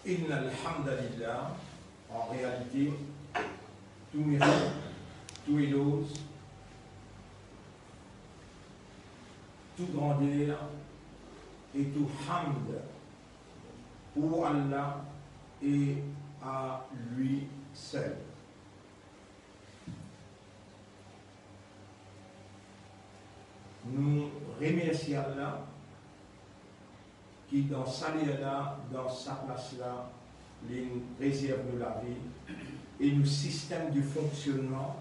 Inna alhamdulillah, en réalité, tout mérite, tout éloge, tout grandeur et tout hamd pour Allah et à lui seul. Nous remercions Allah qui dans sa là, dans sa place là, les réserve de la vie et nos systèmes de fonctionnement,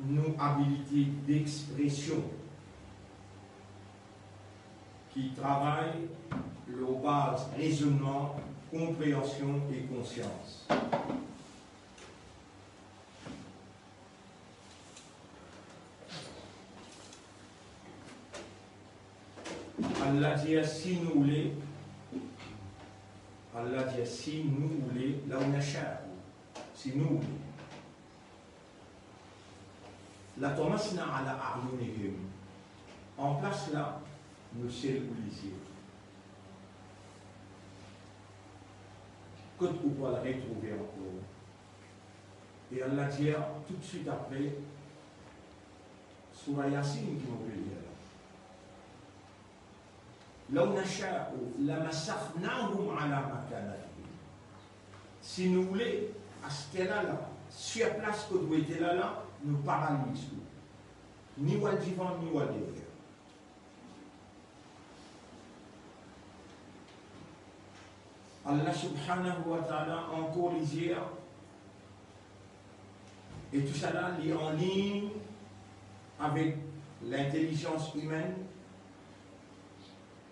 nos habilités d'expression qui travaillent aux bases raisonnement, compréhension et conscience. Allah dit si nous voulons, Allah dit si nous voulons, là on achète, si nous voulons. La tomasna ala a'yunihim. En place là, nous sommes les yeux. Quand on va la retrouver encore. Et Allah dit tout de suite après, Surah Yasin qui nous peut dire. لو نشاء لمسخناهم على مكانتهم. Si nous voulons, à ce là, sur la place que nous étions là, nous paralysons. Ni au devant, ni au derrière. Allah subhanahu wa ta'ala encore les yeux. Et tout ça là, est en ligne avec l'intelligence humaine,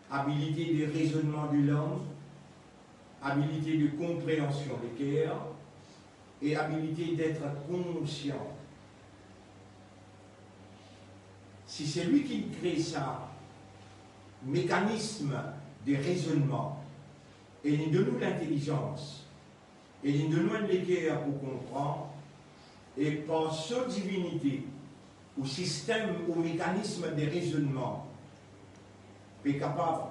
habilité de raisonnement de l'homme, habilité de compréhension du cœur et habilité d'être conscient. Si c'est lui qui crée ça, mécanisme de raisonnement, et il donne nous l'intelligence, et il donne nous le cœur pour comprendre, et par cette divinité, au système, au mécanisme de raisonnement, est capable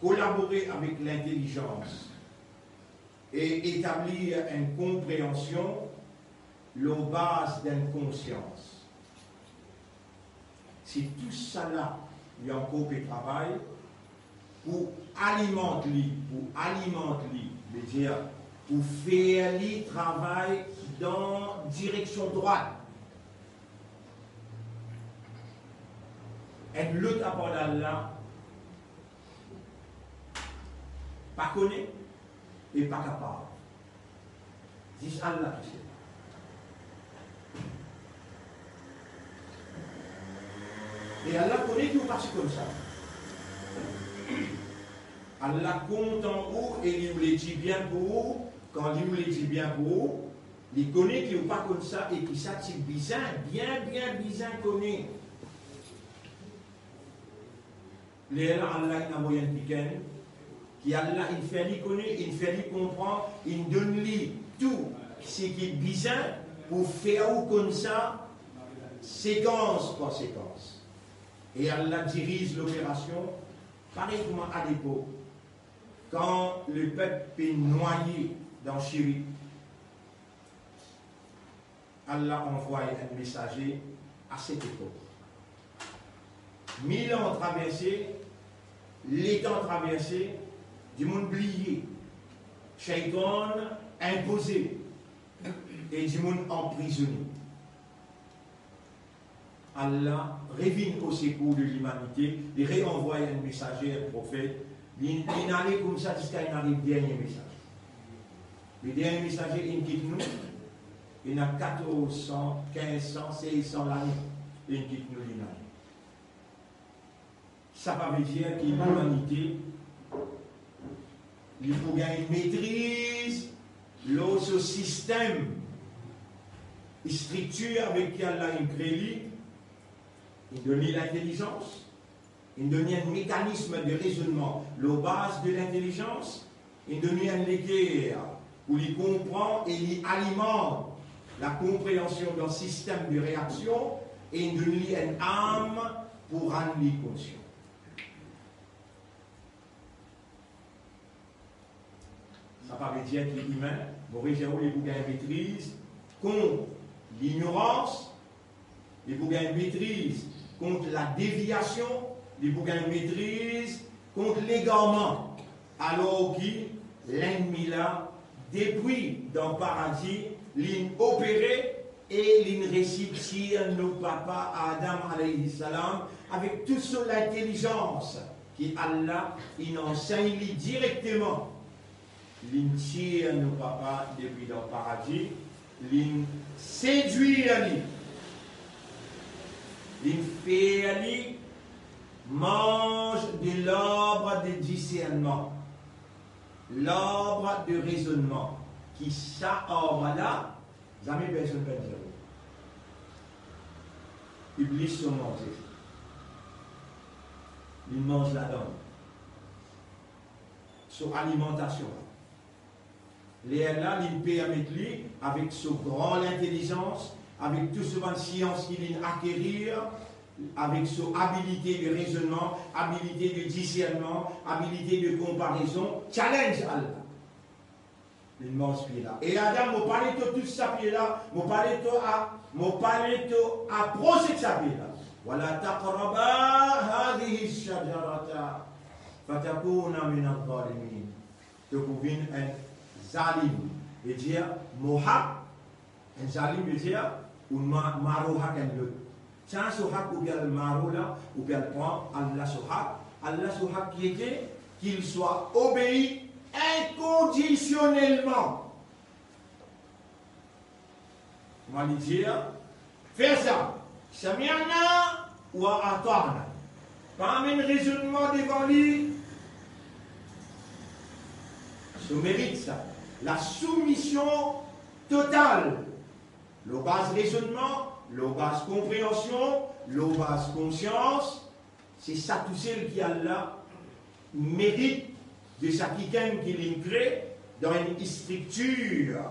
de collaborer avec l'intelligence et établir une compréhension, la base d'une conscience. Si tout ça là, il y a encore de travail pour alimenter, c'est-à-dire pour faire le travail dans direction droite. Et l'autre apport d'Allah, pas connaît et pas capable. C'est Allah qui sait. Et Allah connaît tout parce comme ça. Allah compte en haut et il vous le dit bien pour vous. Quand il vous le dit bien pour vous, il connaît qui n'est pas comme ça et qui ça c'est bizarre, bien bizarre connaît. Allah il a moyen de piquer. Qui Allah, il fait lui connaître, il fait lui comprendre, il donne lui tout ce qui est bizarre pour faire comme ça, séquence par séquence. Et Allah dirige l'opération, pareillement à l'époque, quand le peuple est noyé dans Chéri, Allah envoie un messager à cette époque. 1000 ans traversés, les temps traversés, du monde oublié, Shaitan imposé et du monde emprisonné. Allah revient au secours de l'humanité, il réenvoie un messager, un prophète, il n'allait comme ça jusqu'à un dernier message. Le dernier messager, il quitte nous, il a 1400, 1500, 1600 l'année, il quitte nous l'année. Ça veut dire que l'humanité, il faut gagner une maîtrise, l'autre système, une structure avec qui Allah a créé, il donne l'intelligence, il donne un mécanisme de raisonnement, la base de l'intelligence, il donne un équerre où il comprend et il alimente la compréhension d'un système de réaction et il donne une âme pour rendre conscient. ça pas veut dire qu'il est humain, vous voyez, les bougains maîtrise contre l'ignorance, les bougains maîtrise contre la déviation, les bougains maîtrise contre l'égarement. Alors que l'ennemi là, depuis dans le paradis, l'in opéré et l'in récipient nos papas Adam alayhi salam avec toute l'intelligence qui Allah il enseigne directement. L'in tire nos papas depuis dans le paradis, l'in séduit Ali, l'in fait Ali mange de l'arbre de discernement, l'arbre de raisonnement, qui ça arbre-là, jamais personne ne peut dire. Iblis se mange. Il mange la donne. Sur alimentation. Les là, il permet lui, avec sa grande intelligence, avec tout ce de science qu'il a acquérir, avec son habilité de raisonnement, habilité de discernement, habilité de comparaison, challenge Allah. Il mange pied là. Et Adam m'a parlé de tout ça pied là, m'a parlé de approcher de sa pied là. Voilà taqraba hadhihi shajarata fatakuna min adh-dhalimin. Tu peux un zalim veut dire mohab, un zalim veut dire un maroha kan le. Sans sohak ou bien le maro là, ou bien le point, Allah sohak qui était qu'il soit obéi inconditionnellement. On va lui dire, fais ça, sami'na ou ata'na. Pas un raisonnement devant lui, se mérite ça. La soumission totale, le bas raisonnement, le base compréhension, le base conscience, c'est ça tout seul qui Allah mérite de sa quelqu'un qui l'incrée dans une structure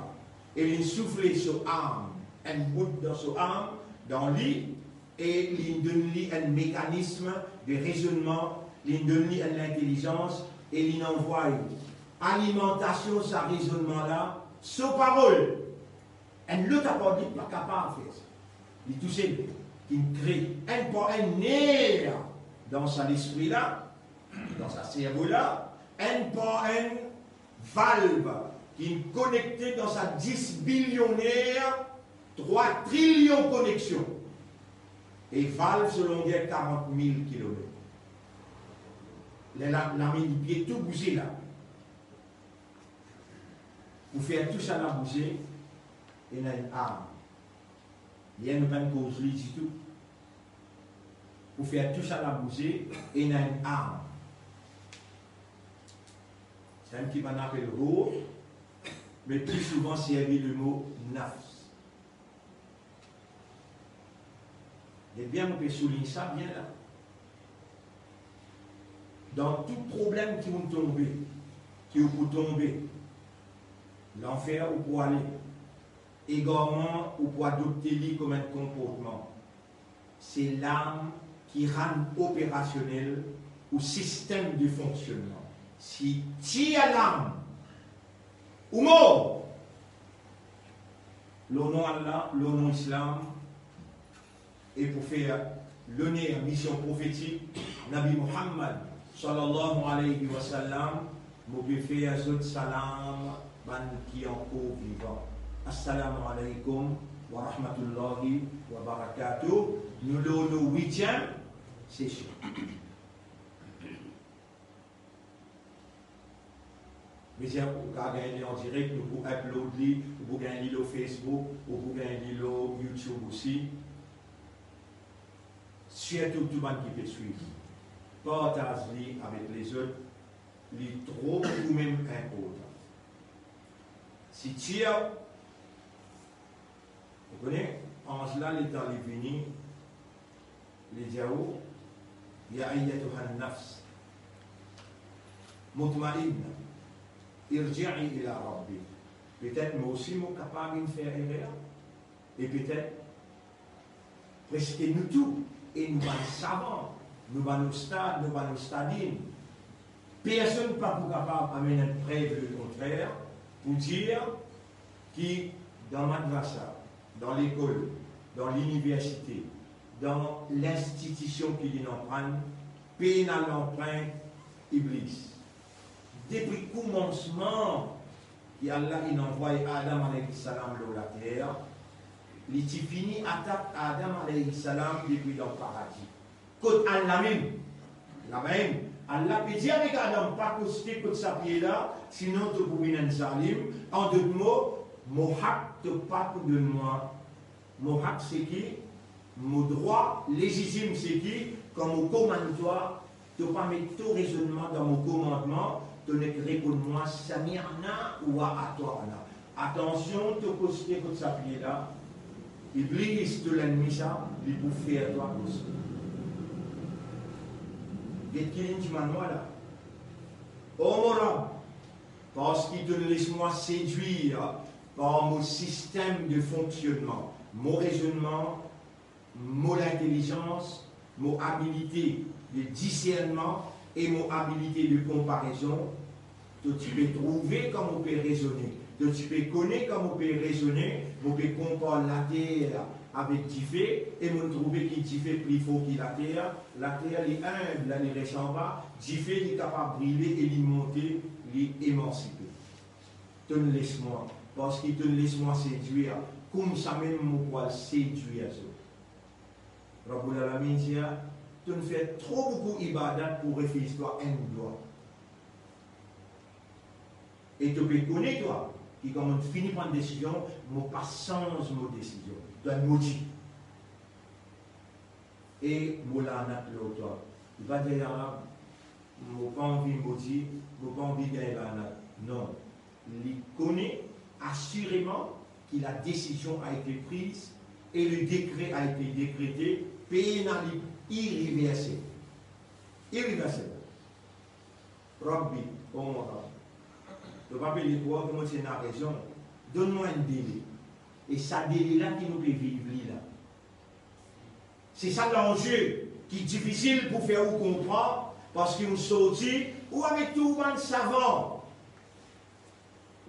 et il souffle sur âme, un bout dans son âme, dans lui, et il donne lui un mécanisme de raisonnement, il donne lui une intelligence et il envoie alimentation, sa raisonnement là, sa parole. Et l'autre n'a pas dit pas capable de faire ça. Il touche, qui crée un nerf dans son esprit là, dans sa cerveau là, un valve qui est connecté dans sa 10 billionnaire, 3 trillions de connexions. Et valve selon dire 40 000 km. La main du pied tout bougé là. Pour faire tout ça là bouger, il y a une arme. Il y a une cause du tout. Pour faire tout ça la bouger, il y a une arme. C'est un qui va appeler roh, mais plus souvent servi le mot nafs. Et bien, on peut souligner ça bien là. Dans tout problème qui vont tomber, qui vont tomber, l'enfer ou pour aller, égarement ou pour adopter comme un comportement. C'est l'âme qui rend opérationnel au système de fonctionnement. Si tu as l'âme, ou mort, le nom Allah, le nom Islam, et pour faire l'honneur, mission prophétique, Nabi Muhammad, sallallahu alayhi wa sallam, vous pouvez faire un salam, qui est encore vivant. Assalamu alaikum wa rahmatullahi wa barakatuh. Nous le 8e session. Mais si vous regardez en direct, nous pouvons uploader, vous pouvez gagner le Facebook, vous pouvez gagner le YouTube aussi. Surtout tout le monde qui peut suivre. Partagez avec les autres, les trop ou même important. Si tu as, vous connaissez, Angela l'état est venu, les diaos, ya ayyatuha nafs, mutma'inna, irji'i ila rabbi. Peut-être moi aussi, moi capable de faire erreur, et peut-être, presque nous tous, et nous sommes savants, nous sommes stades, nous sommes stadines. Personne n'est pas capable d'amener une preuve le contraire. pour dire que dans madrasa, dans l'école, dans l'université, dans l'institution qui l'en prend, pénal l'emprunt Iblis. Depuis le commencement, Allah il envoie Adam alayhi salam dans la terre, il fini attaque Adam alayhi salam depuis dans le paradis. Quand Allah même, Allah peut dire avec Adam, pas coster que sa pied là, sinon tu peux venir en salim. En deux mots, Mohak te pas de moi. Mohak c'est qui? Mon droit légitime c'est qui? Comme au commande-toi, tu ne pas mettre tout raisonnement dans mon commandement, tu ne réponds moi, Samirna ou à toi. Attention, tu peux coster que sa pied là. Iblis te l'ennemi ça, il peut faire toi aussi. Et qui est là? Oh mon Rab, parce qu'il te laisse-moi séduire par mon système de fonctionnement, mon raisonnement, mon intelligence, mon habilité de discernement et mon habilité de comparaison, que tu peux trouver comme on peut raisonner, que tu peux connaître comme on peut raisonner, on peut comparer la terre avec Diffé, et on trouve que Diffé plus fort que la terre est humble, elle est reste en bas, Diffé est capable de briller et de monter, de émanciper. Te laisse-moi, parce qu'il te laisse-moi séduire, comme ça même mon poil séduire. Rabbul Alamin dit, tu ne fais trop beaucoup d'ibadat pour réfléchir toi un doigt. Et tu peux connaître toi, qui comme tu finis par une décision, je ne pas change ma décision. Tu as maudit. Et je l'ai l'autre. Il va dire, je n'ai pas envie de maudire, je n'ai pas envie de gagner la non. Il connaît assurément que la décision a été prise et le décret a été décrété, pénal irréversible. Irréversible. Rabbi, oh mon Rabbi. Je ne vais pas payer toi, comment c'est la raison. Donne-moi un délai. Et ça délai-là qui nous peut vivre là. C'est ça l'enjeu qui est difficile pour faire vous comprendre, parce qu'ils nous sortit ou avec tout le monde savant.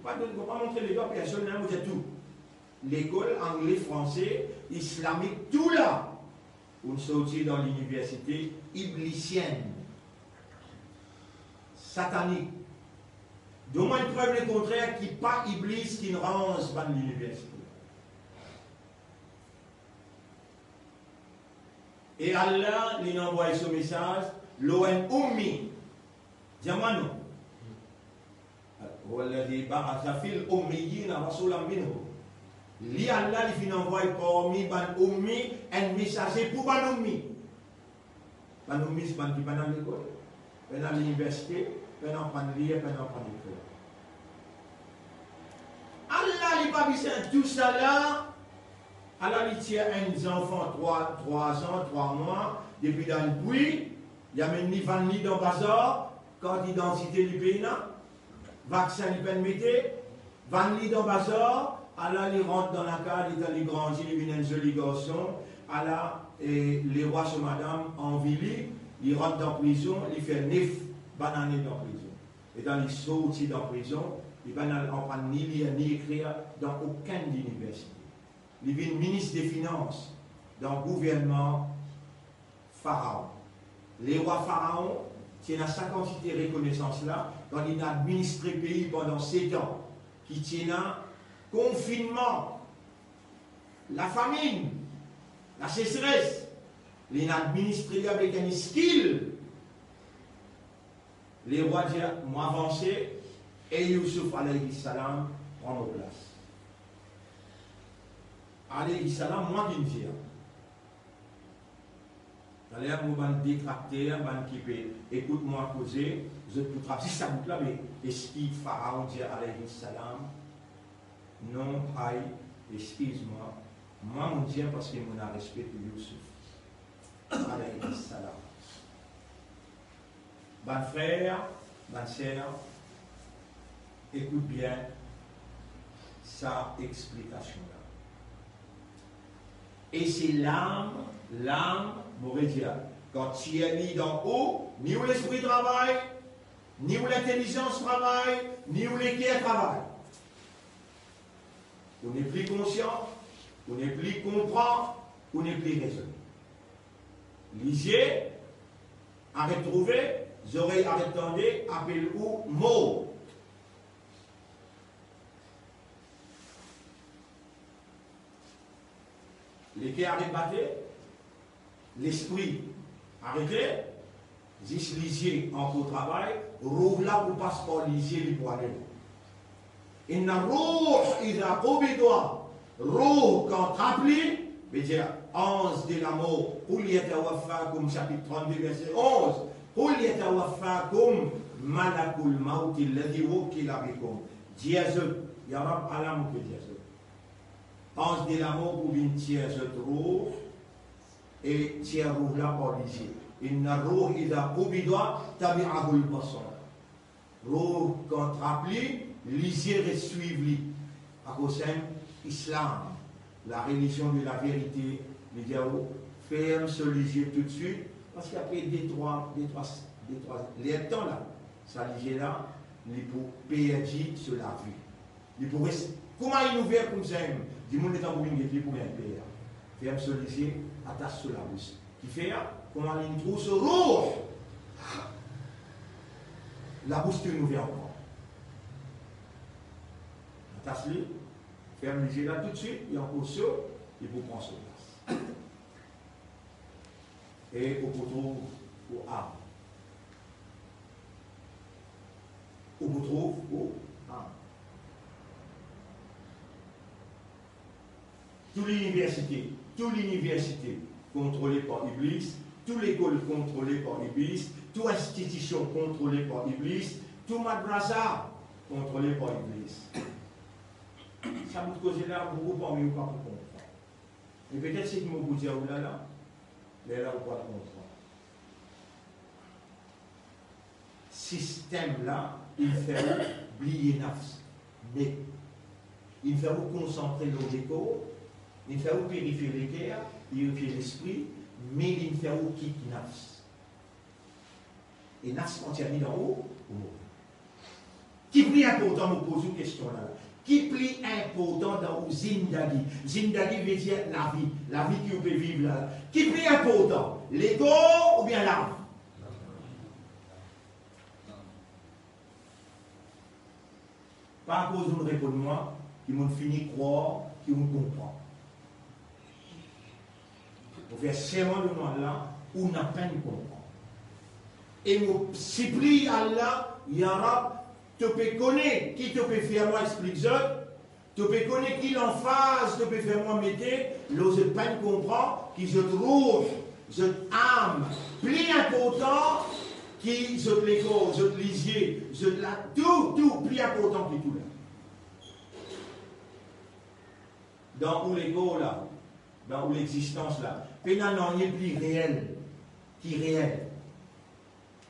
On ne va pas montrer les doigts, personne n'a montré tout. L'école, anglais, français, islamique, tout là. On sortit dans l'université iblisienne, satanique. Donne-moi une preuve le contraire qui n'est pas Iblis qui ne range pas de l'université. Et Allah lui envoie ce message, l'ON Ummi. Dis-moi non. Li Allah lui envoie parmi ban Ummi un messager pour ban Ummi. Ban Ummi c'est ban qui va dans l'école, dans l'université, pendant pas de lire, pendant pas d'écrire. Allah lui pas besoin tout ça là. Allah lui tient un enfant 3 ans, 3 mois, depuis dans le puits, il y a même ni van ni dans le bazar, carte d'identité du pays, vaccin du permetté, van ni dans le bazar, Allah lui rentre dans la carte, il est dans les grands îles, il vient un joli garçon, Allah et les rois sur madame en ville, il rentre dans la prison, il fait 9 bananes dans la prison. Et dans les sorties dans la prison, il va pas ni lire ni écrire dans aucune université. Il est ministre des Finances dans le gouvernement Pharaon. Les rois Pharaon tiennent à sa quantité de reconnaissance là, quand il a administré le pays pendant 7 ans, qui tiennent un confinement, la famine, la sécheresse. Il a administré avec un skill. Les rois disent, moi avancé, et Youssouf alayhi salam prend nos places. Alayhi salam, moi qui me dis. D'ailleurs, vous allez détracter, écoute-moi causer, je peux tracer ça là, mais est-ce qu'il Pharaon dit alayhi salam, non, aïe, excuse-moi, moi mon Dieu parce que mon a respect pour Youssouf. Alayhi salam. Bon frère, bonne sœur, écoute bien sa explication-là. Et c'est l'âme, m'aurait dit, quand tu es mis d'en haut, ni où l'esprit travaille, ni où l'intelligence travaille, ni où l'équerre travaille. on n'est plus conscient, on n'est plus comprend, on n'est plus raisonné. Lisiez, arrête trouver, oreilles arrête tendre, appel ou mot. Les pieds arrêtent battre, l'esprit arrêtez, juste lisier en cours travail, rouvre là pour passer par lisier pour aller. Inna roh idha qubidwa, roh quand rappelé, veut dire 11 de l'amour, Qul yatawaffakum, chapitre 32, verset 11, Qul yatawaffakum malakul mauti alladhi wukila bikum. Diazut, ya Rab alam que diazut. 11 de l'amour pour une diazut roh, et tiers roh là par lisier. Inna roh idha qubidwa tabi'ahul basar. Roh quand rappelé, lisier et suivre à cause de l'islam, la religion de la vérité, les diaos, ferme ce lisier tout de suite, parce qu'après des trois, les temps là, ça lisier là, il pour perdre sur la vie. Il pour comment il nous verra comme ça, du monde est en mouvement, il pour bien payer. Ferme ce lisier, attache sur la bouche. Qui fait, comment il trouve ce rouge, la bouche qui nous verra encore. Attache-le, ferme les yeux là tout de suite, et en position, et vous prendre sur place. Et au poteau, au arbre. Où vous trouvez au arbre. Toute l'université contrôlée par Iblis, toute l'école contrôlée par Iblis, toute institution contrôlée par Iblis, tout madrasa contrôlé par Iblis. Ça vous cause là beaucoup parmi vous pas pour comprendre. Et peut-être c'est que mon vous dire là, mais là vous pas comprendre. Système là, il fait oublier nafs, mais il fait vous concentrer nos décors, il fait vous purifier les cœurs, purifier l'esprit, mais il fait vous quitter nafs. Et nafs on tient d'en haut ou haut. Qui plus important me pose une question là. Qui plus important dans Zindagi? Zindagi veut dire la vie que vous pouvez vivre là. Qui plus important? L'ego ou bien l'âme? Pas à cause de répondre moi, qui m'ont fini croire, qui m'ont comprend. Vous faites serment de moi là, où n'a pas de comprendre. Et vous supplie Allah, Ya Rab, tu peux connaître qui te peut faire moi explique ça, tu peux connaître qui l'emphase, tu peux faire moi mettre, l'ose pas comprendre, qui je trouve, je âme, plus important, qui je l'écho, je lisier, je la, tout, plus important que tout là. Dans où l'ego là, dans où l'existence là, pénal n'est plus réel, qui réel.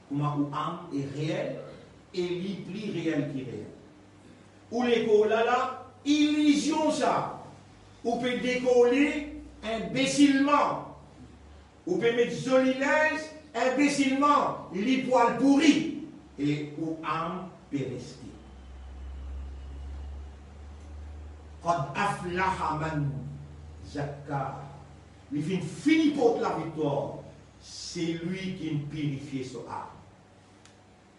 Comment où âme est réelle, et lui plus réel qui réel. Où l'ego là, illusion ça. Ou peut décoller imbécilement. Ou peut mettre jolinesse imbécilement, les poils pourris. Et où âme peut rester. Qad aflaha man zakka. Il finit pour la victoire. C'est lui qui purifie son âme.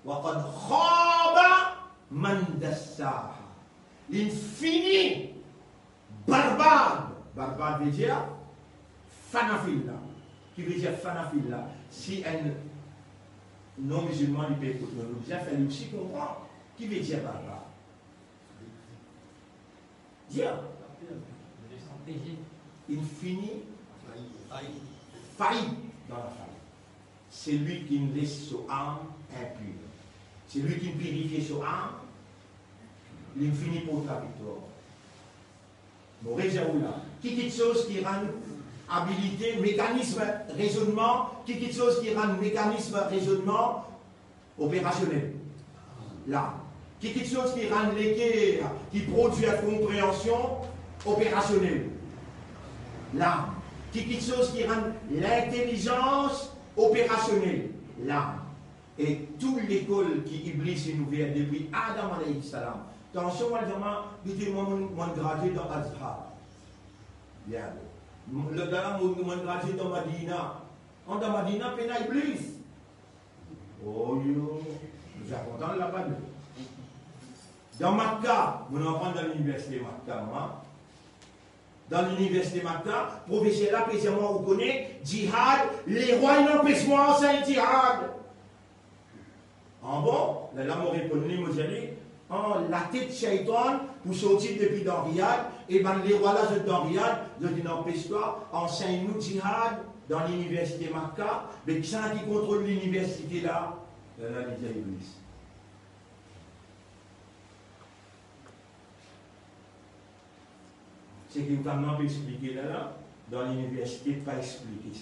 وقد خاب من دساها. L'infini barbare. Barbare veut dire fanafilla. Qui veut dire fanafilla. Si un non-musulman lui peut écouter, il fait aussi comprendre. Qui veut dire barbare? Dire. Infini failli dans la faille. C'est lui qui nous laisse son âme impure. C'est lui qui purifie son âme, l'infini pour la victoire. Nous réservons là. Qui quelque chose qui rend habilité, mécanisme raisonnement, qui quelque chose qui rend mécanisme raisonnement opérationnel. Là. Qui quelque chose qui rend l'équerre, qui produit la compréhension opérationnelle. Là. Qui quelque chose qui rend l'intelligence opérationnelle. Là. Et toute l'école qui Iblis nous vient depuis Adam alayhi salam, Attention, moi, gradué dans Azhar. Bien. Le gars, moi, gradué dans Madina. En dans Madina, pena Iblis. Oh, yo. Nous avons là-bas. Dans Makkah, vous n'entendez dans l'université Makkah, moi. Dans l'université Makkah, professeur là, précisément, vous connaissez, djihad, les rois n'empêchent moi, c'est djihad. En bon, là, mon répondu, moi, j'ai dit, la tête shaitan, pour sortir depuis dans Riyad, et ben les rois là, je dans Riyad, je dis, n'empêche pas, enseigne-nous djihad dans l'université Makkah, mais qui ça qui contrôle l'université là? Là, il dit Iblis. C'est que vous avez expliqué là, dans l'université, pas expliquer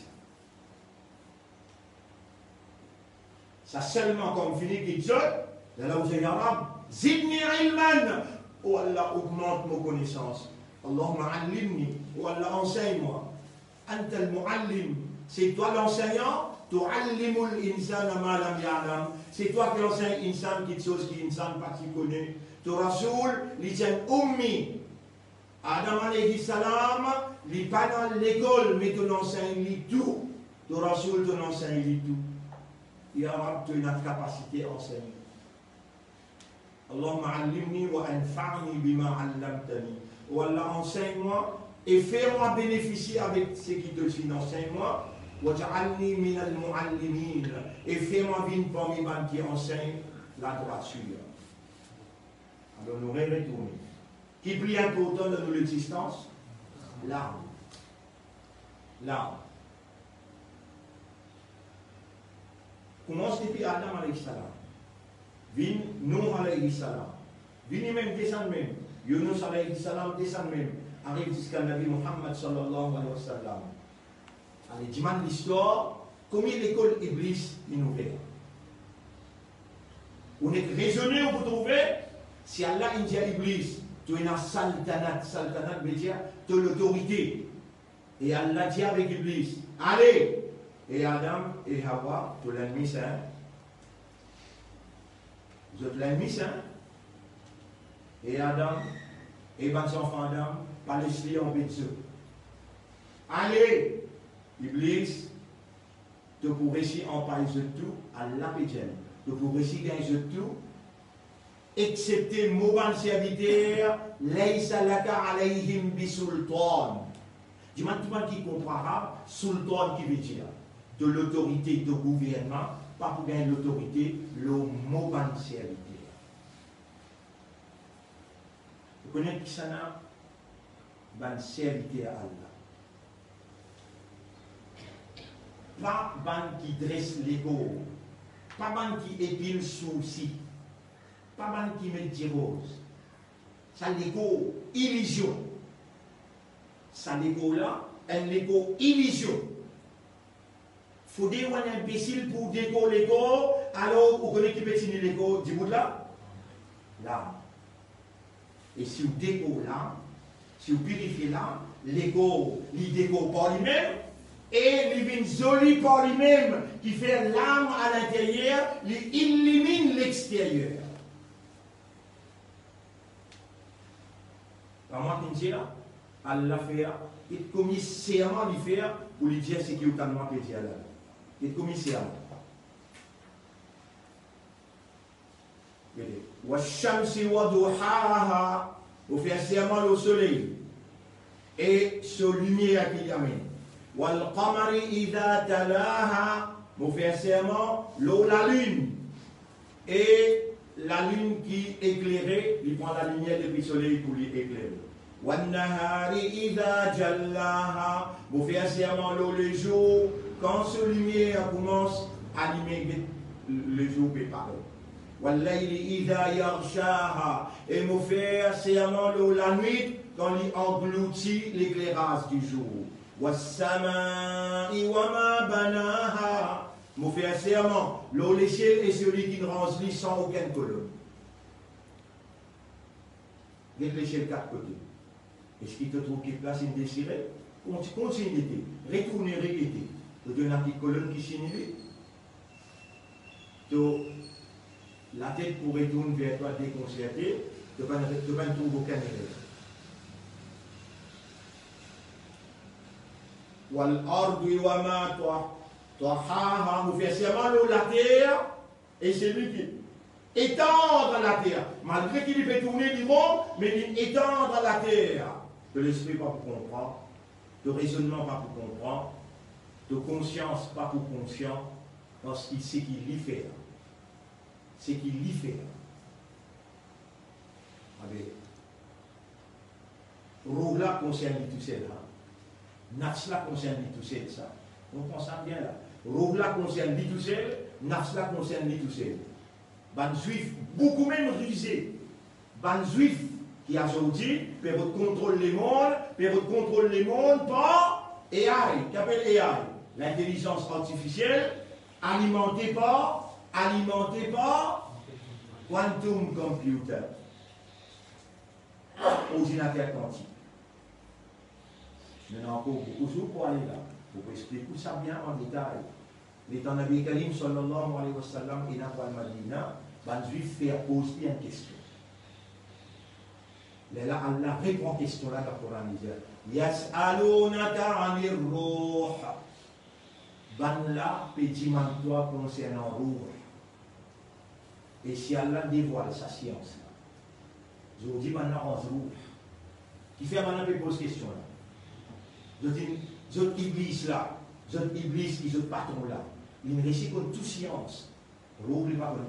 ça. Ça seulement comme fini qui dit, là vous avez arabe, zidni ilman, oh Allah augmente nos connaissances. Allahumma allimni, oh Allah enseigne-moi. Anta al-muallim, c'est toi l'enseignant, tu'allimul insana ma lam ya'lam. C'est toi qui enseignes insan quelque chose qui insan pas qui connaît. Tu rasoul, l'islam ummi. Adam alayhi salam, il pas dans l'école, mais tu l'enseignes tout. Tu rasoul, tu l'enseignes tout. Et arabe, tu as une capacité à enseigner. Allahumma allimni wa anfa'ni bima allamtani. Oh Allah, enseigne-moi et fais-moi bénéficier avec ce qui te suit. Enseigne-moi. Waj'alni min al-mu'allimin. Et fais-moi vivre parmi les qui enseignent la droiture. Alors nous retournons. Qui est plus important dans notre existence? L'arme. L'arme. Commence depuis Adam alayhi salam. Vin Nuh alayhi salam. Vin même descend même. Yunus alayhi salam descend même. Arrive jusqu'à Nabi Muhammad sallallahu alayhi wa sallam. Allez, dis-moi l'histoire. Comment l'école Iblis est ouverte? On est raisonné, on peut trouver. Si Allah dit à Iblis, tu es une saltanat veut dire tu as l'autorité. Et Allah dit avec Iblis, allez. Et Adam et Hawa, tu l'as mis, hein? Vous êtes l'as mis, hein? Et Adam, et ben enfants Adam, Palestine en Bézou. Allez, Iblis, tu pourrais réussir en parler de tout, Allah pédien. Tu pourrais réussir gagner de tout, excepté Mouban serviteur, Laysa laka alayhim bisultan. Dis-moi tout le monde qui comprendra, sultan qui veut dire de l'autorité de gouvernement, pas pour gagner l'autorité, le Mouban serviteur. Vous connaissez qui ça n'a? Ben serviteur à Allah. Pas ban qui dresse l'ego, pas ban qui épile souci, pas ban qui met des roses. Ça l'ego illusion. Ça l'ego là, un ego illusion. Faut dire un imbécile pour déco l'ego, alors vous connaissez qui peut tenir l'ego du bout là? Là. Et si vous déco là, si vous purifiez là, l'ego, il déco par lui-même. Et il vient joli par lui-même, qui fait l'âme à l'intérieur, il illumine l'extérieur. Par moi, qui là, Allah fait, il commis serment lui faire pour lui dire ce qu'il y a tellement pété à la. Il commis serment. Wa shamsi wa duhaha, vous faites serment au soleil et sur lumière qui amène. Wal qamari idha talaha, vous faites serment l'eau la lune et la lune qui éclairait, il prend la lumière depuis le soleil pour lui éclairer. Wan nahari idha jallaha, vous faites serment l'eau le jour quand cette lumière commence à allumer le jour préparé. Wal layli idha yarshaha, et vous faites serment l'eau la nuit quand il engloutit l'éclairage du jour. Wassama'i wama banaha, vous faites serment l'eau le ciel est celui qui translit sans aucune colonne. Get le ciel quatre côtés. Est-ce qu'il te trouve qu'il place une désirée? Continuez, retournez, répétez. Tu donnes une petite colonne qui signifie. La tête pour retourner vers toi déconcertée. tu ne trouves aucun erreur. Wal-ardi wa ma tahaha, nous fait serment la terre, et c'est lui qui étendre la terre. Malgré qu'il fait tourner du monde, mais il étendre la terre. De l'esprit pas pour comprendre, de raisonnement pas pour comprendre, de conscience pas pour conscient, parce qu'il sait qu'il l'y fait. C'est qu'il l'y fait. Rougla concerne tout cela. Nafsla concerne tout ça. On pense bien là. Rougla concerne tout seul, Nafsla concerne tout seul. Ban juif, beaucoup même rusé. Ban juif qui a aujourd'hui, peut contrôler les mondes par AI, qu'appelle AI, l'intelligence artificielle, alimentée par quantum computer, ordinateur quantique. Il y en a encore beaucoup de choses pour aller là, pour expliquer tout ça bien en détail. L'étant Nabi Karim sallallahu alayhi wa sallam et Nafal Madina, ban juif fait poser une question. Là, Allah répond à cette question-là dans le Coran. Yas'alunaka 'anir ruh. Ban là, petit toi concernant ruh. Et si Allah dévoile sa science, je vous dis maintenant en ruh. Qui fait maintenant pose cette question-là? Je dis, je iblis là, je iblis qui je patron là. Il réussit comme toute science. Ruh, il va pas.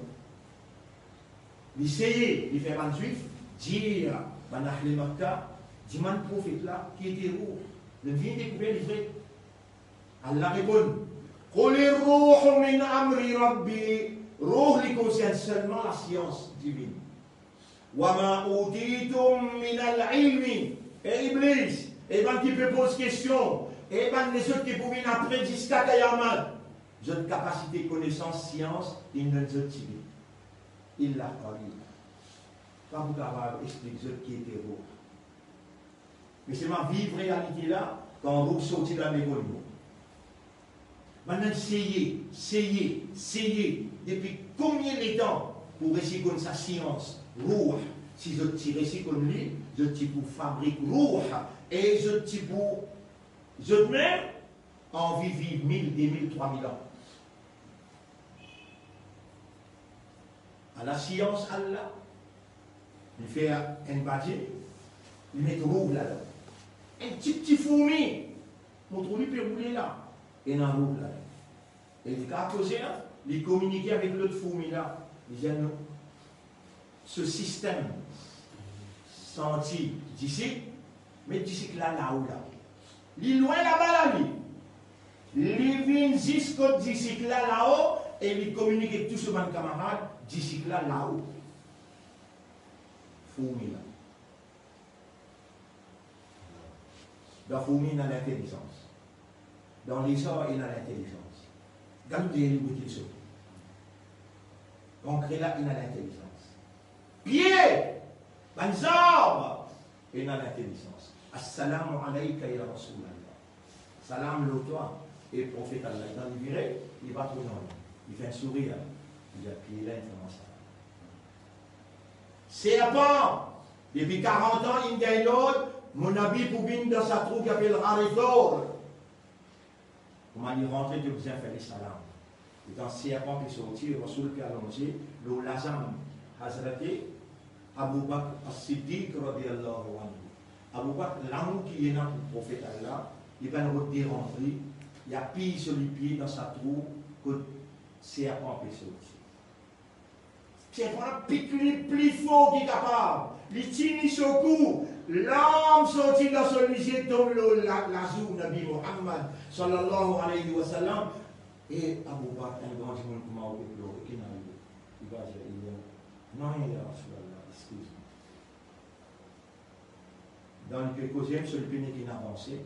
Il essaye, il fait un juif, dire. Banahli Makkah, dit man prophète là, qui était roux, le vient découvrir les vrais. Allah répond, Quli ruh min amri rabbi, ruh li concerne seulement la science divine. Wa ma utitum min al-ilmi, et Iblis, et ben qui peut poser question, et ben les autres qui pouvaient après jusqu'à Kayaman, j'ai une capacité, connaissance, science, ils ne les ont tirés. Il l'a pas dit. Pas vous capable d'expliquer ce qui était beau. Mais c'est ma vive réalité là, quand vous sortez de la mémoire. Maintenant, essayez, depuis combien de temps pour essayer comme sa science, roux, si je tire ici comme lui, je tire pour fabriquer roux, et je tire pour, je même, envie de vivre 1000, 2000, 3000 ans. À la science, Allah, il fait un badge, il met roux là-dedans. Un petit fourmi, mon lui peut rouler là, et dans roux là. Et il a causé, il communiquait avec l'autre fourmi là. Il disait non, ce système senti d'ici, mais d'ici là-haut là. Il est loin là-bas là, lui. Il vient jusqu'au d'ici là-haut, et il communique avec tous ses camarades d'ici là-haut. Fourmi là. Dans fourmi, il y a l'intelligence. Dans les arbres, il y a l'intelligence. Regardez les livres qu'ils sont. Concret là, il y a l'intelligence. Pied, dans les arbres, il y a l'intelligence. Assalamu alayka ya Rasulallah. Salam le toi et prophète Allah. Dans le viré, il va trop loin. Il fait un sourire. Il dit, pied là, il fait ça. Serpent, depuis 40 ans, il y a une autre, mon habit pour venir dans sa trou qui appelle Harithor. Comment il rentre, de bien faire les salams. Et dans serpent qui est sorti, le Rasoul qui a allongé, le Lazam Hazrati, Abu Bakr as-Siddiq, radiallahu anhu. Abu Bakr, l'amour qui est là pour le prophète Allah, il va nous rentrer, il a pillé sur les pieds dans sa trou, que le serpent qui est sorti. C'est un pic plus fort qui est capable. Il tient sur cou. L'âme sortit dans son lycée, tombe la zoue, Nabi Muhammad, sallallahu alayhi wa sallam. Et Abu Bakr, un grand monde qui m'a oublié, il va dire, non, il y a Rasulallah, excuse-moi. Dans le causième, sur le péné qui n'a avancé,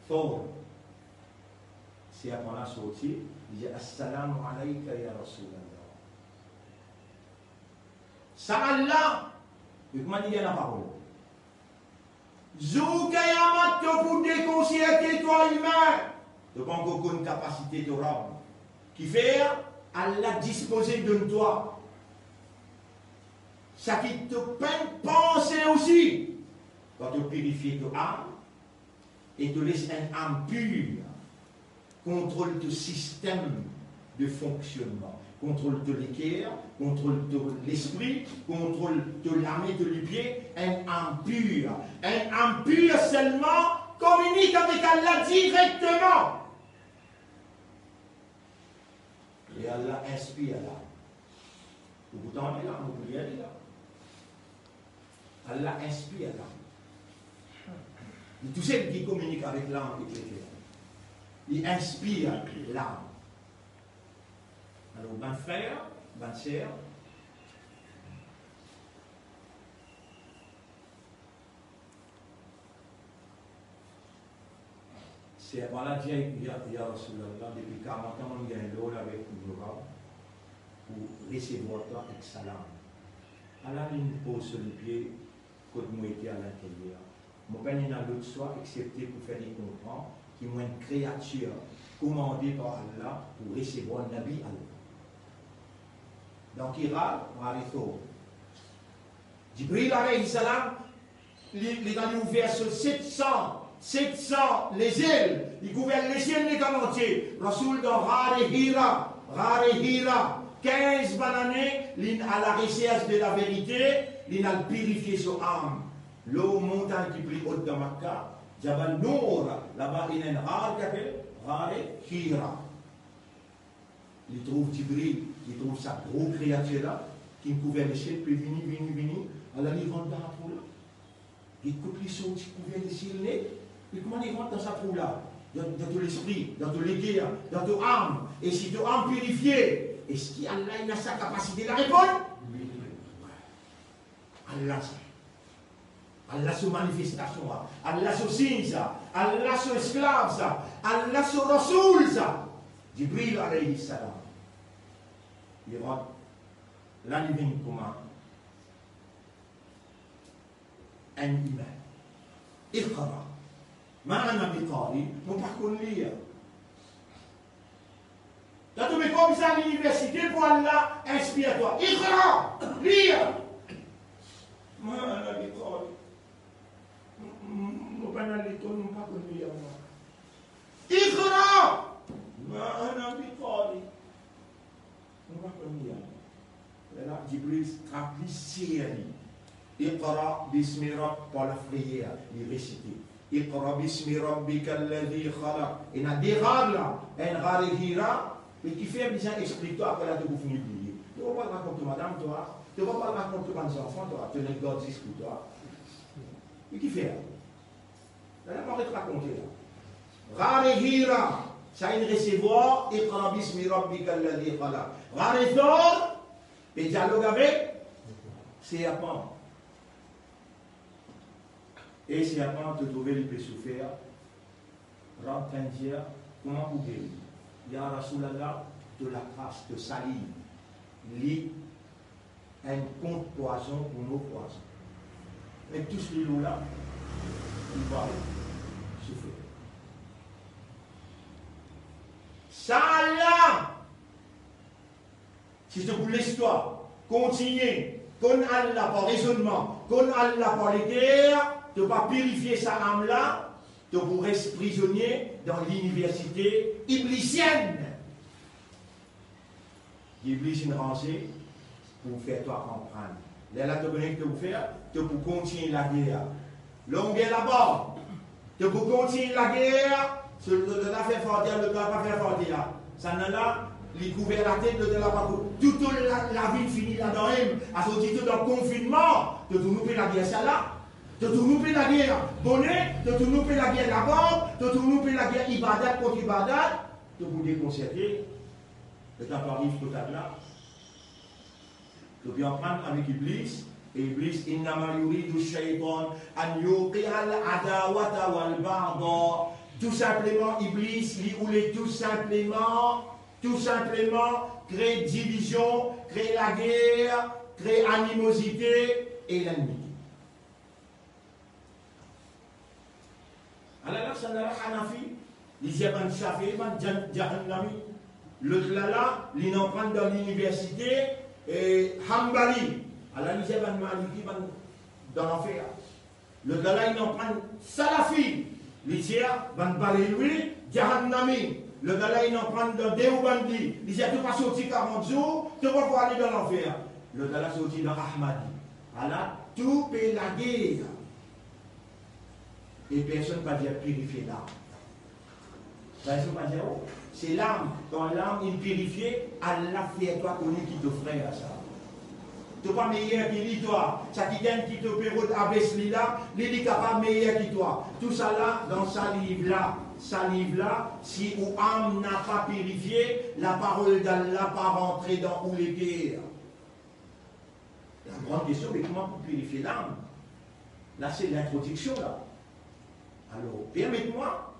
fort. C'est après la sortie, il dit, Assalamu alayka ya Rasulallah. Ça Allah, comment il y a la parole? Zoukayamat que pour déconcerter toi humain, de pas encore une capacité de rab, qui fait Allah disposer de toi. ça qui te peine penser aussi. Quand tu purifies ton âme et te laisse une âme pure, contrôle ton système de fonctionnement, contrôle de l'équerre, contrôle de l'esprit, contrôle de l'âme et de les pieds, une âme pure. Une âme pure seulement communique avec Allah directement. Et Allah inspire l'âme. Pourtant, on est là, on peut y aller là. Allah inspire l'âme. Tout ce qui communique avec l'âme et l'équerre. Il inspire l'âme. Alors, ben frère, ben sœur, c'est voilà, il y a Rasulallah, depuis 40 ans, on gagne l'eau avec nous pour recevoir toi avec salam. Allah nous pose sur le pied, quand nous étions à l'intérieur. Mon père n'a l'autre soit, excepté pour faire des comprendre, qui est une créature commandée par Allah pour recevoir un Nabi Allah. Donc, Irak, Maritho. Jibril alayhi salam, il est ouvert sur 700 les ailes, il gouverne les ciels les entiers. Rasoul dans Rare Hira, 15 années, il a la recherche de la vérité, il a purifié son âme. L'eau montagne qui prit haute de Makkah, Jabal Nour, là-bas il y a une Rare Hira. Il trouve Jibril, il trouve sa grosse créature-là, qui couvert les ciels, puis venir. Alors il rentre dans la trou là. Il coupe les choses qui couvrent les ciels, puis comment il rentre dans sa trou là? Dans ton esprit, dans ton l'équerre, dans ton âme. Et si ton âme purifiée, est-ce qu'Allah a sa capacité de la répondre? Allah sa manifestation, Allah sa signe, Allah sa esclave, Allah sa rasoul. Jibril alayhi salam. Il rentre. Là, il vient comment? Un humain. Iqra. Ma'ana biqari. Nous ne pouvons pas lire. Quand tu mets comme ça à l'université pour Allah, inspire-toi. Iqra. Lire. Ma'ana biqari. Nous ne pouvons pas lire. Nous ne pouvons pas lire. Iqra. Ma'ana biqari. Nous ne pouvons pas lire. Là, Jibril traduit Syrie. Iqra bismi rabb par la prière, il récite. Iqra bismi rabbika alladhi khalaq. Il y a des rares là, un rare hira, mais qui fait bien explique-toi après là de vous finir de lire. Tu ne vas pas raconter madame, toi. Tu ne vas pas raconter mes enfants, toi. Tu ne les gardes jusqu'à toi. Et qui fait? Là, on va te raconter là. Rare hira, ça a une recevoir. Iqra bismi rabbika alladhi khalaq. Rare thor. Et dialogue avec serpent. Et serpent te trouver, il peut souffrir. Rentre un dire, comment vous guérir? Ya Rasulallah, de la trace, de salive. Lit un compte poison pour nos poisons. Et tout ce lot-là, il va souffrir. Ça là! Si je vous l'histoire, continuez, qu'on Allah par raisonnement, qu'on Allah par les guerres, de ne pas purifier sa âme-là, de vous rester prisonnier dans l'université iblisienne. L'Iblis une rangée pour vous faire toi comprendre. Là, tu veux que vous faire, de vous continuer la guerre. Longue est là-bas, de vous continuer la guerre, le la fait fortir, le pas faire fortir. Ça n'a là. Les gouvernatés de la parole. Toute la vie finie là-dedans, à ce titre dans le confinement, de tout nous la guerre, ça là, de tout nous la guerre bonnet, de tout nous la guerre la banque, de tout nous la guerre ibadat contre ibadat, de vous déconcerter, le temps arrive total là, de bien prendre avec Iblis, et Iblis, innama yuridu shaytan, an yuqi'a al-adawata wal-baghdha. Tout simplement, Iblis, lui voulait tout simplement créer division, créer la guerre, créer animosité et l'ennemi. Alors, ça n'a pas Hanafi, les Yaban Shafi, Jahannami, l'autre là, ils n'en prennent dans l'université, et Hambali, À la lisière, van maliki, van dans l'enfer. Le Dalai n'en prend salafi. Lisière, van baléloué, jahannami. Le Dalai n'en prend dans Deobandi. Lisière, tu vas sortir 40 jours, tu vas pouvoir aller dans l'enfer. Le Dalai sortit dans Ahmadi. Allah, tout est la guerre. Et personne ne va dire purifier l'âme. Personne ne va dire, oh, c'est l'âme. Quand l'âme est purifiée, Allah fait toi connu qui te ferait à ça. Tu n'es pas meilleur qu'il toi. Ça qui gagne qui te pérode avec celui-là, il est capable meilleur que toi. Tout ça là, dans sa livre-là, si ou âme n'a pas purifié, la parole d'Allah pas rentré dans où les guerres. La grande question, mais comment pour purifier l'âme? Là, c'est l'introduction là. Alors, permettez-moi,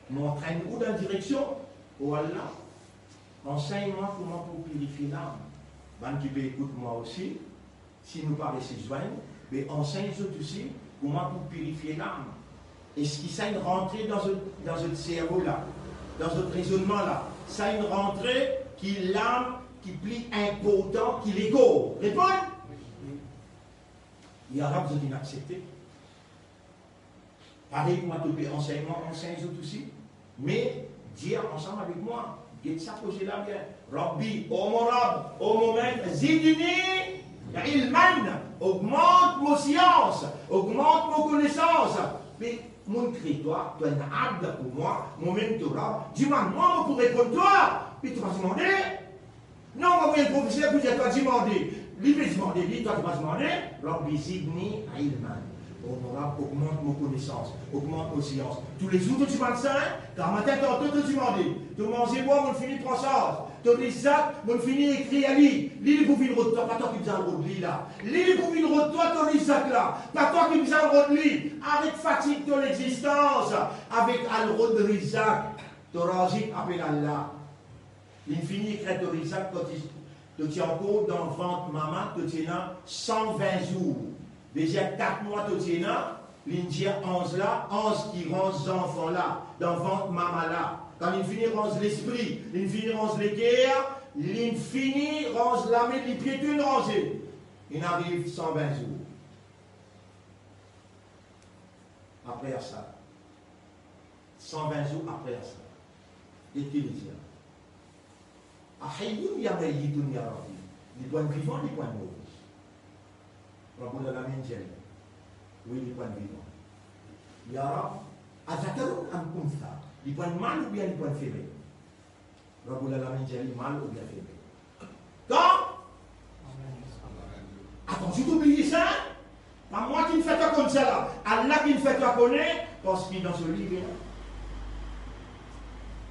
m'entraîne où dans la direction? Oh Allah, enseigne-moi comment pour purifier l'âme. Ben, qui peut écouter moi aussi, si nous parlons de ces joignes, mais enseigne-nous aussi comment pour purifier l'âme. Est-ce qu'il s'agit de rentrer dans notre cerveau là, dans notre raisonnement là? Ça une rentrée qui l'âme qui plus important qu'il l'ego. Répondez? Il y a besoin d'inaccepter. Pareil, moi, tout le enseignement, enseigne-nous aussi. Mais dire ensemble avec moi, dites ça, posez-la bien. Rabbi, oh mon Rab, oh mon maître, zidni, ilman, augmente nos sciences, augmente nos connaissances. Mais mon cri, toi, tu es un abd pour moi, mon mentorat, dis-moi, moi, pour répondre toi, mais tu vas demander. Non, moi, le professeur, vous n'êtes pas demandé. Lui, il va demander, lui, toi, tu vas demander. Rabbi, zidni, ilman. Augmente nos connaissances, augmente nos sciences. Tous les jours, tu demandes ça, car matin, tantôt, tu demandes. Tu manges moi, mon fini prend ça. Tu dis ça, mon fini écrit à lui. Lui, il pour venir de toi, pas toi qui viens le de lui là. Lui, il pour venir de toi, tu dis ça là. Pas toi qui viens le de lui. Arrête fatigue ton existence. Avec Al-Rod de Rizak, tu ragites appel Allah. L'infini écrit de Rizak, quand tu es encore dans le ventre maman, tu es là 120 jours. Déjà 4 mois de Tiena, l'India 11 là, 11 qui rend les enfants là, dans le ventre maman là. Quand l'infini rend l'esprit, l'infini rend les guerres, l'infini rend la main, les pieds d'une rangée. Il arrive 120 jours. Après ça. 120 jours après ça. Et qui le dit? Ahayoun yamayidun ya Rabbi. Les points vivants, les points morts. Rabbul Alamin Jal. Oui, les points vivants. Ya Rab, Azakarun am Kumtha. Les points mal ou bien les points faibles? Rabbul Alamin Jal, mal ou bien faible? Quand? Attention d'oublier ça. Pas moi qui ne fais pas comme ça là. Allah qui ne fait pas connaître, parce qu'il est dans ce livre.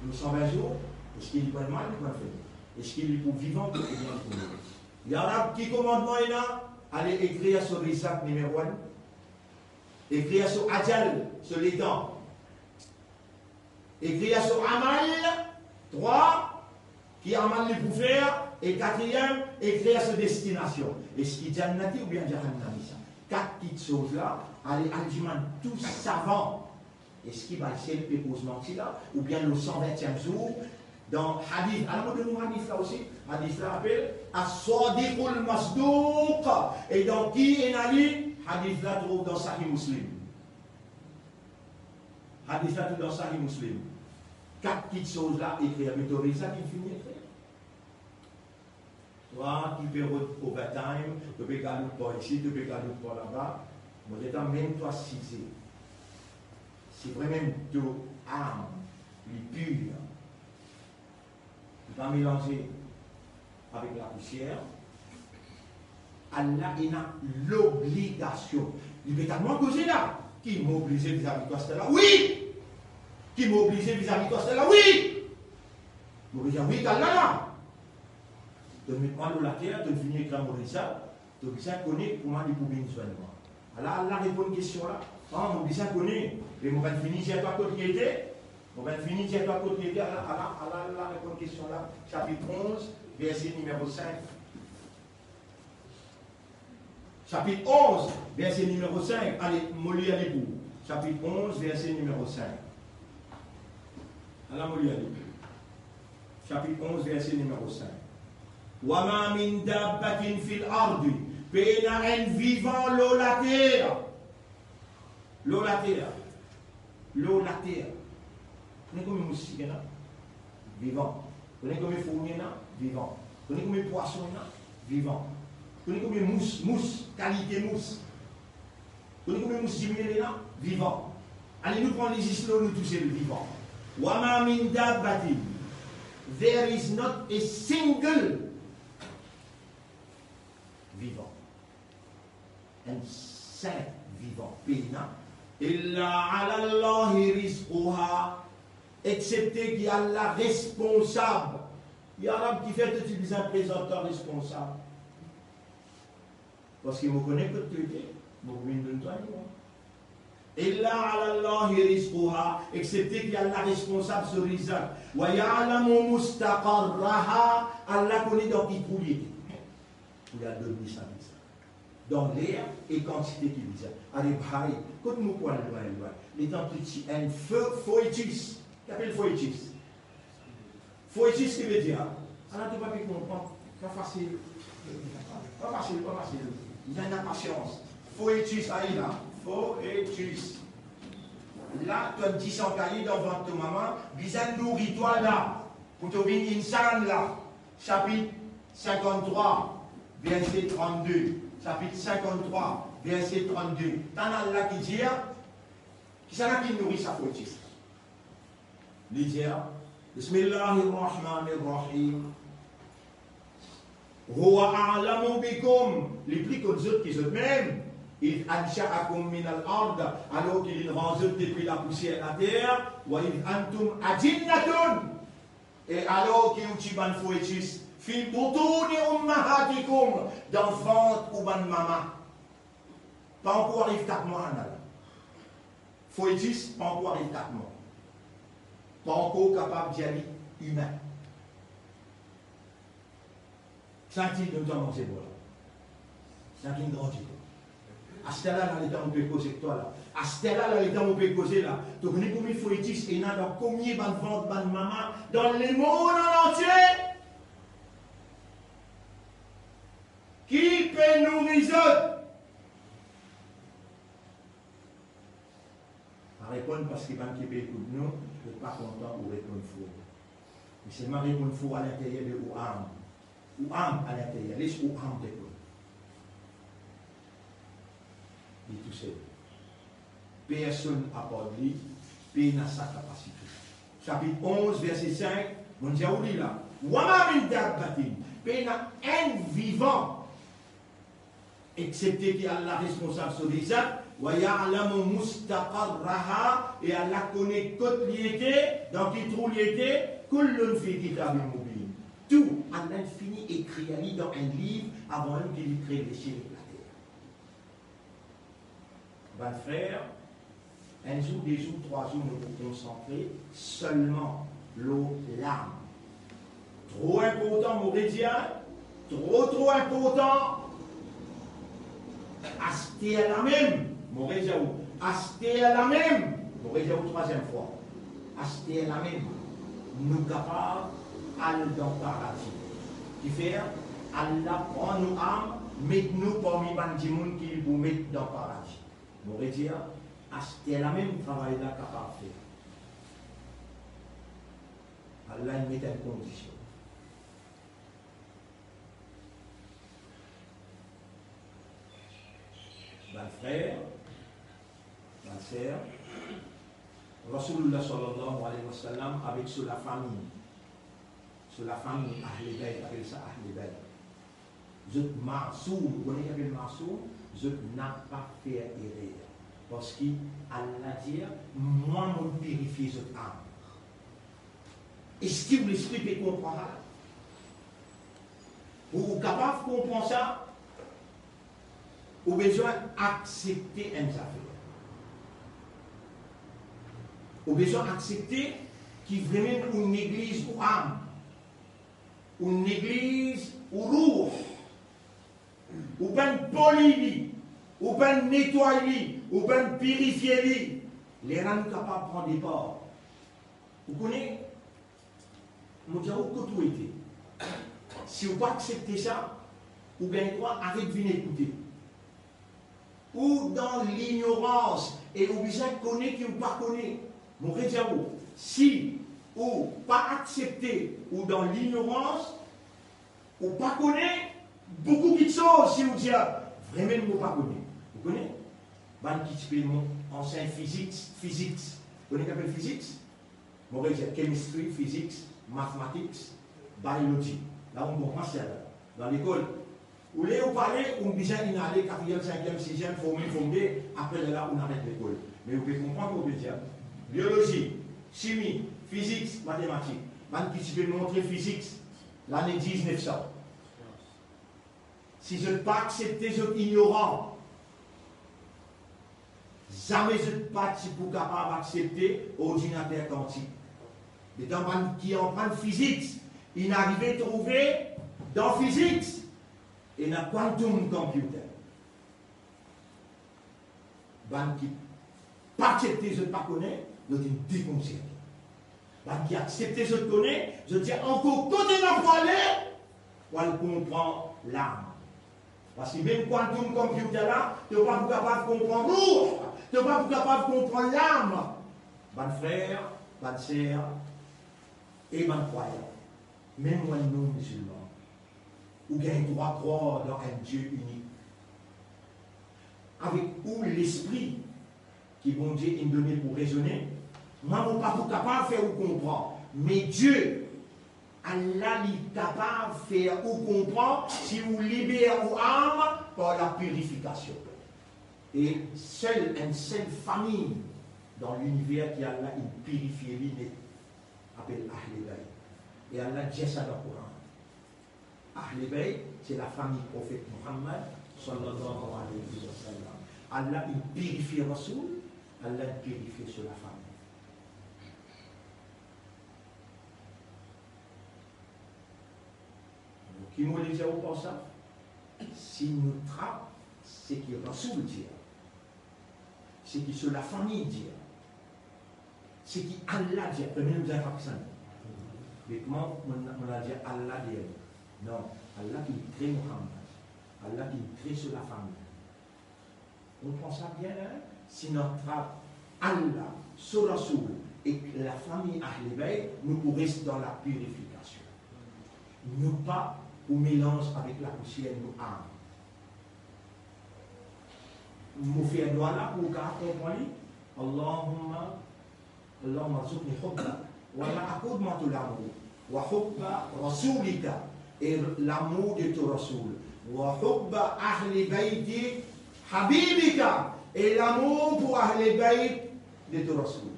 Nous 120 jours. Est-ce qu'il est pas mal ou pas faible? Est-ce qu'il est pour vivant ou bien pour mort? Ya Rab, qui commandement est là? Allez écrire sur Rizak numéro 1. Écrire sur Adjal, sur les dents. Écrire sur Amal 3, qui Amal les pour faire. Et 4e, écrire sur destination. Est-ce qu'il est Jannati ou bien Jahannami ça? 4 petites choses là. Allez, Aljiman, tous savants. Est-ce qu'il va essayer le déposement là? Ou bien le 120e jour? Dans Hadith, alors de nous Hadith là aussi, Hadith là appelle As-Sadiqul Masduq. Et donc qui est Ali? Hadith là trouve dans Sahih Muslim. Hadith là trouve dans Sahih Muslim. 4 petites choses là, écrire, mais tu aurais ça qui finit écrire. Toi, tu peux overtime, tu peux gagner pour ici, tu peux gagner pour là-bas. Moi, je même toi cisé. C'est vraiment de âme, les pures. Va mélanger avec la poussière. Allah il a l'obligation. Il veut tellement que j'ai là. Qui m'a obligé vis-à-vis de toi, c'est là? Oui! Qui m'a obligé vis-à-vis de toi, c'est là? Oui! Je vais dire oui, qu'Allah là. De mettre moi dans la terre, de venir écrire mon Risa, de bien connaître comment il peut bien soigner moi. Alors Allah répond à une question là. Ah, mon bien connaît. Et mon va finir, j'ai pas côté qui était. On va finir, j'ai pas côté qui était. Allah répond à une question là. Chapitre 11, verset numéro 5. Chapitre 11, verset numéro 5. Allez, Moli à l'époux. Chapitre 11, verset numéro 5. Allez, Moli à l'époux. Chapitre 11, verset numéro 5. Wama min dabbatin fil ardi. Pena un vivant l'eau la terre. L'eau la terre. L'eau la terre. Vous connaissez combien de moustiques là? Vivant. Vous connaissez combien de fourmis là? Vivant. Vous connaissez combien de poissons là? Vivant. Vous connaissez combien de mousse, qualité mousse? Vous connaissez combien de mousse diminuées là? Vivant. Allez nous prendre les islots, nous toucher le vivant. Wama min dabbatin. There is not a single vivant. Un seul vivant. Pena. Illa ala Allahi rizquha. Excepté qu'il y a la responsable. Il y a l'homme qui fait utiliser un présenteur responsable. Parce qu'il me connaît que tu es. Illa ala Allahi rizquha. Excepté qu'il y a la responsable sur les actes. Wa ya'lamu mustaqarraha. Allah connaît dans qui trouve. Il y a deux ça. Dans l'air et quantité qu'il disait. Allez, pareil. Quand nous pouvons les temps petits, un feu foetus. Qu'appelle foetus? Foetus, qui veut dire? Alors, tu vas pas comprendre. Pas facile. Pas facile, pas facile. Il y a une patience. Foetus, aïe là. Foetus. Là, tu as 10 ans cahiers dans le ventre de maman. Bizarre, nourris-toi là. Pour te venir insan là. Chapitre 53, verset 32. Chapitre 53, verset 32. T'en as là qui dit, qui c'est là qui nourrit sa foetus? Il dit, Bismillahirrahmanirrahim. Huwa a'lamu bikum. Les plus que les autres qui sont même. Il ansha'akum min al-ard. Alors qu'il rend depuis la poussière à la terre. Wa il antum ajinnatun. Et alors qu'il utiban foetus. Fi butuni ummahatikum. Dans le ventre ou ban maman. Pas encore arrive 4 mois. Foetus, pas encore arrive 4 mois. Pas encore capable d'y aller humain. C'est un type de temps dans ces bois-là. C'est un type de grand type. À ce là dans l'état où on peut causer avec toi là. À ce là dans l'état où on peut causer là. Donc, on est combien de foetus et dans combien de ventre, de maman, dans les mondes en entier. Qui peut nous résoudre? À répondre parce qu'il va qui peut écouter nous, je ne suis pas content pour répondre faux. Mais c'est ma répondre faux à l'intérieur de ou âme. Ou âme à l'intérieur. Laisse ou âme d'écouter. Il est tout seul. Personne n'a pas dit, personne n'a sa capacité. Chapitre 11, verset 5, on dit où il là? Wama min dabbatin. Personne un vivant, excepté qu'il y a la responsable sur les actes. Wa ya'lamu mustaqarraha. Et Allah connaît côté liété, dans qui trouve liété, kullun fi kitabin mubin. Tout, Allah fini écrit dans un livre avant même qu'il crée les cieux et la terre. Va frère, un jour, des jours, 3 jours, nous nous concentrer seulement l'eau, l'âme. Trop important, Mauritien, trop important. Acheter à la même, Mauritien, acheter à la même, Mauritien, 3e fois. Acheter à la même, nous capables d'aller dans le paradis. Qui fait, Allah prend nos âmes, met-nous parmi les gens qui vous mettent dans le paradis. Mauritien, acheter à la même travail là capable de faire. Allah met une condition. Ma frère, ma sœur, Rasulullah sallallahu alayhi wa sallam avec sur la famille, Ahl Bayt, appelle ça Ahl Bayt. Je Marsoum, vous connaissez quel Marsoum? Je n'ai pas fait erreur. Parce qu'Allah dit, moi, mon purifier cette âme. Est-ce que l'esprit peut comprendre ça? Vous êtes capable de comprendre ça? Vous avez besoin d'accepter une affaire. Vous avez besoin d'accepter qu'il y a vraiment une église ou âme. Une église ou roue. Ou bien polir, ou bien nettoyer, ou bien purifier. Les rendre capables de prendre des ports. Vous connaissez? Nous avons que tout été. si vous pas acceptez ça, ou bien droit, arrêtez de venir écouter. Ou dans l'ignorance, et vous besoin de connaître qui vous pas connaît. Mon réserve, si ou pas accepter, ou dans l'ignorance, ou pas connaître, beaucoup de choses, si vous dites, vraiment, vous pas connaître. Vous connaissez? Ban qui s'appelle ancien physique. Vous connaissez qu'appelle physique? Mon réserve, chemistry, physique, mathematics, biology. Là, on commence dans l'école. Vous voulez vous parler, on besoin d'inhaler 4e, 5e, 6e, formé, après là, on arrête l'école. Mais vous pouvez comprendre ce que je veux dire. Biologie, chimie, physique, mathématiques. Man qui peut montrer physique, l'année 1900. Si je ne pas accepter, je suis ignorant. Jamais je ne pas capable d'accepter l'ordinateur quantique. Mais dans man qui en prend physique, il n'arrive à trouver dans physique. Et dans quantum computer. Ban qui pas accepté, je ne pas connais, je dis déconcerté. Ban qui accepté, je connais, je dis encore côté dans quoi aller, on comprend l'âme. Parce que même quantum computer là, tu n'es pas capable de comprendre l'ours, tu n'es pas capable de comprendre l'âme. Ban frère, ban sœur, et ban croyant. Même moi, non musulman. Ou bien il doit croire dans un Dieu unique. Avec où l'esprit qui bon Dieu il donné pour raisonner, moi je ne suis pas capable de faire ou comprendre. Mais Dieu, Allah est capable de faire ou comprendre si vous libérez vos âmes par la purification. Et une seule famille dans l'univers qui Allah il purifie l'idée, appelle Ahl Bayt. Et Allah dit ça dans le Coran. Ahl Bayt, c'est la famille prophète Muhammad, sallallahu alayhi wa sallam. Allah, il purifie Rasoul, Allah, il purifie sur la famille. Donc, qui m'a dit pour ça? Si nous trappons, c'est qui Rasoul dit, c'est qui sur la famille dit, c'est qui Allah dit, premier nous a fait ça. Mais comment on a dit Allah dit? Non, Allah qui crée Muhammad, Allah qui crée sur la famille. On prend ça bien, hein? Si notre Allah, sur Rasoul et la famille Ahl Bayt, nous pourrons rester dans la purification. Nous pas au mélange avec la poussière de nos âmes. Nous faisons droit là pour comprendre. Allahumma zukni hubba wa la akud ma tu l'amour wa hubba rasoulika. Et l'amour de ton Rasoul. Wa hubba ahli bayti habibika. Et l'amour pour ahli bayt de ton Rasoul.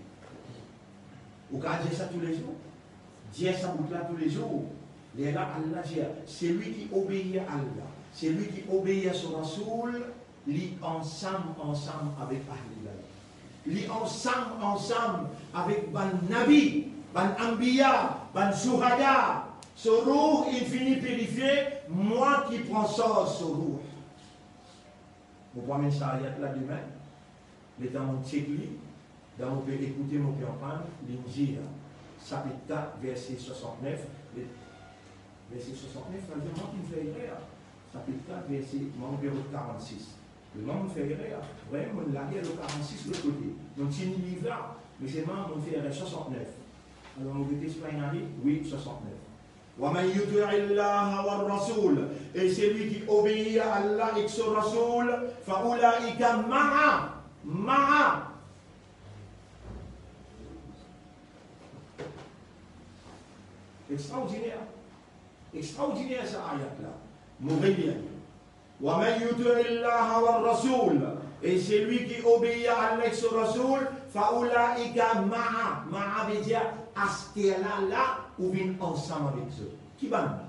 Vous pouvez dire ça tous les jours. Dire ça tous les jours. Les là, Allah dit, c'est lui qui obéit à Allah. C'est lui qui obéit à son Rasoul. Lit ensemble avec ahli bayt. Lit ensemble avec ban Nabi, ban Ambiya, ban Shuhada. Ce roux, il finit purifié, moi qui prends ça, ce roux. Vous prenez ça là demain, mais dans mon tchèque, dans mon pays, écoutez mon pays en panne, l'Injil, chapitre 4, verset 69, verset 69, ça veut dire moi qui me fait rire. Chapitre 4, verset, mon numéro 46. Le nom me fait rire. Vraiment, on l'a dit le 46 de l'autre côté. Donc, c'est une livre là, mais c'est moi qui me fait 69. Alors, on veut t'expliquer, oui, 69. وَمَنْ يُطِعِ اللَّهَ وَالرَّسُولَ. Et celui qui obéit à Allah et son Rasoul, فَأُولَٰئِكَ مَعَ. Extraordinaire. Extraordinaire cette ayat-là. Mourir. وَمَنْ يُطِعِ اللَّهَ وَالرَّسُولَ. Et celui qui obéit à Allah et son Rasoul, فَأُولَٰئِكَ مَعَ. Ma'a veut dire, là, ou viennent ensemble avec eux. Qui va?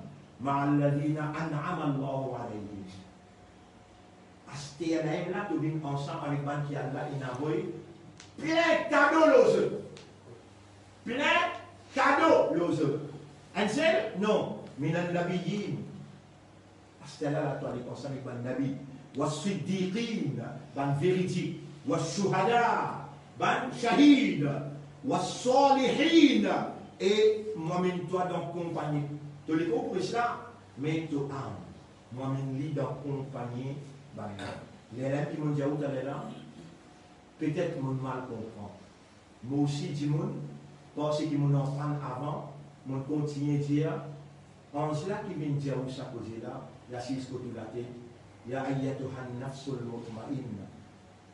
Ma'alladina an'ama Allahu alayhim. Astéala là, ou viennent ensemble avec ban qui Allah inavoye. Plein cadeaux l'ose. Plein cadeaux l'ose. Un seul? Non. Minan nabiyyin. Astéala là, toi, les ensemble avec ban nabi. Was-siddiqin, ban véridique. Was-shuhada, ban shahid. Was-salihin. Et moi-même, toi, dans compagnie. Tu les pour cela, mais tu âme. Moi-même, je d'accompagner. Les élèves qui m'ont dit où t'allais là, peut-être mon mal comprend. Moi aussi, dis moi, parce qu'ils m'ont entendu avant, mon continue à dire, en cela qui vient dire où ça cause là, la six côté de la tête, ya ayyatuhan nafsul mutma'inna,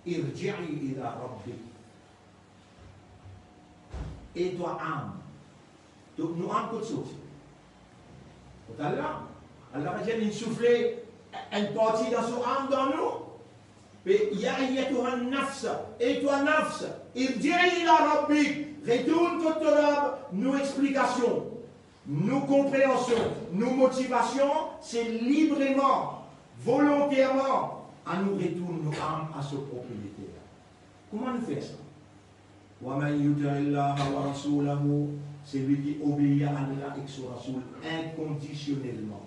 irji'i ila rabbik. Et toi, âme. Donc, nous âme, quelque chose. Tout à l'heure, Allah va dire, souffler une partie dans son âme dans nous. Et ya ayyatuhan nafsa, et toi, nafs, irji'i ila rabbik. Retourne contre l'homme, nos explications, nos compréhensions, nos motivations, c'est librement, volontairement, à nous retourner nos âmes à ce propriétaire. Comment nous fait ça? C'est lui qui obéit à Allah et son Rasoul inconditionnellement.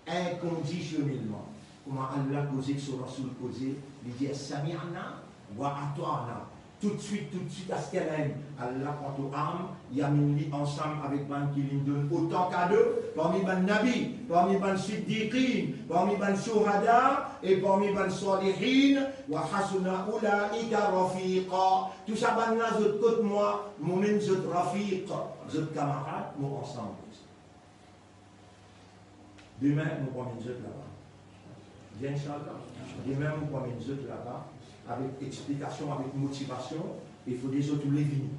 Inconditionnellement. Comment Allah cause que son Rasoul cause? Il dit Sami'ana wa ata'ana. Tout de suite, à ce qu'elle aime, Allah prend aux âmes, il y a mis ensemble avec man qui lui donne autant cadeaux, parmi ban Nabi, parmi ban Siddiqin, parmi ban Shuhada, et parmi ban Salihin, wa hasuna ulaika rafiqa. Tout ça, ban là, zot côté moi, moi-même, zot rafiq, zot camarade, nous ensemble. Demain, nous prenons zot là-bas. Bien, Inch'Allah. Demain, nous prenons zot là-bas. Avec explication, avec motivation, il faut des autres les vignes.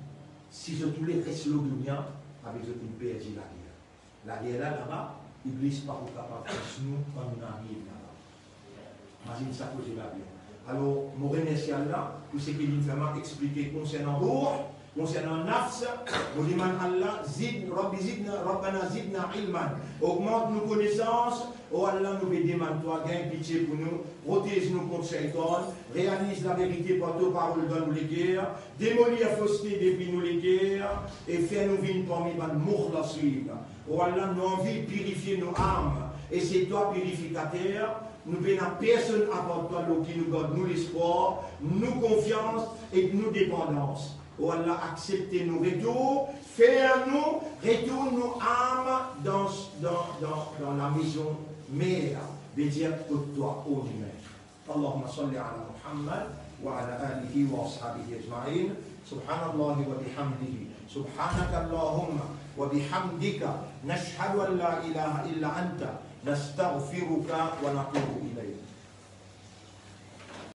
Si je tous les restent le dunya, avec eux, ils perdent la guerre. La guerre là-bas, Iblis pas capable de faire nous quand nous arrivons là-bas. Imagine ça que j'ai la guerre. Alors, mon remercie Allah, pour ce qu'il m'a expliqué concernant Bourg, concernant Nafs, on demande Allah, Rabbana zidna ilman, augmente nos connaissances, oh Allah nous demande toi, gain pitié pour nous, protège-nous contre Shaitan, réalise la vérité par tes paroles dans nous les guerres, démolis la fausseté depuis nous les guerres, et fais-nous vivre parmi les mourlassives. Oh Allah, nous envie de purifier nos âmes, et c'est toi purificateur. Nous venons personne à part toi qui nous garde nous l'espoir, nous confiance et nous dépendance. Oh Allah, acceptez nos retours, fais-nous, retourne nos âmes dans la maison mère, de dire pour toi, ô humain. Allahumma salli ala Muhammad wa ala alihi wa ashabihi ajma'in. Subhanallah wa bihamdihi. Subhanaka Allahumma wa bihamdika. Nashhadu an la ilaha illa anta. نستغفرك ونتوب إليك